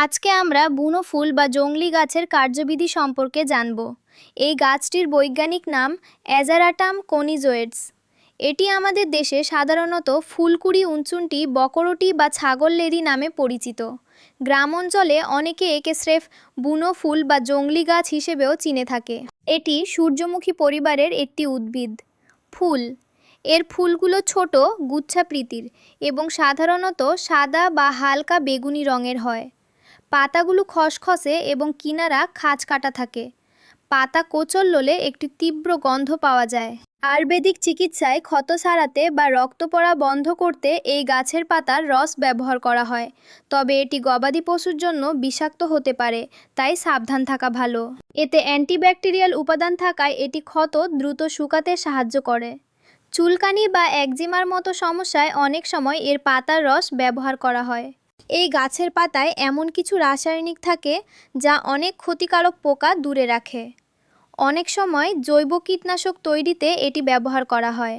আজকে আমরা বুনো ফুল বা জংলি গাছের কার্যবিধি সম্পর্কে জানব। এই গাছটির বৈজ্ঞানিক নাম অ্যাজারাটাম কনিজোয়েডস। এটি আমাদের দেশে সাধারণত ফুলকুড়ি উনচুনটি বকরটি বা ছাগল লেরি নামে পরিচিত। গ্রাম অঞ্চলে অনেকে একে স্রেফ বুনো ফুল বা জংলি গাছ হিসেবেও চিনে থাকে। এটি সূর্যমুখী পরিবারের একটি উদ্ভিদ। ফুল, এর ফুলগুলো ছোট গুচ্ছাকৃতির এবং সাধারণত সাদা বা হালকা বেগুনি রঙের হয়। পাতাগুলো খসখসে এবং কিনারা খাঁজ কাটা থাকে। পাতা কোঁচল্লোলে একটি তীব্র গন্ধ পাওয়া যায়। আয়ুর্বেদিক চিকিৎসায় ক্ষত সারাতে বা রক্ত পড়া বন্ধ করতে এই গাছের পাতার রস ব্যবহার করা হয়। তবে এটি গবাদি পশুর জন্য বিষাক্ত হতে পারে, তাই সাবধান থাকা ভালো। এতে অ্যান্টিব্যাকটেরিয়াল উপাদান থাকায় এটি ক্ষত দ্রুত শুকাতে সাহায্য করে। চুলকানি বা একজিমার মতো সমস্যায় অনেক সময় এর পাতার রস ব্যবহার করা হয়। এই গাছের পাতায় এমন কিছু রাসায়নিক থাকে যা অনেক ক্ষতিকারক পোকা দূরে রাখে। অনেক সময় জৈব কীটনাশক তৈরিতে এটি ব্যবহার করা হয়।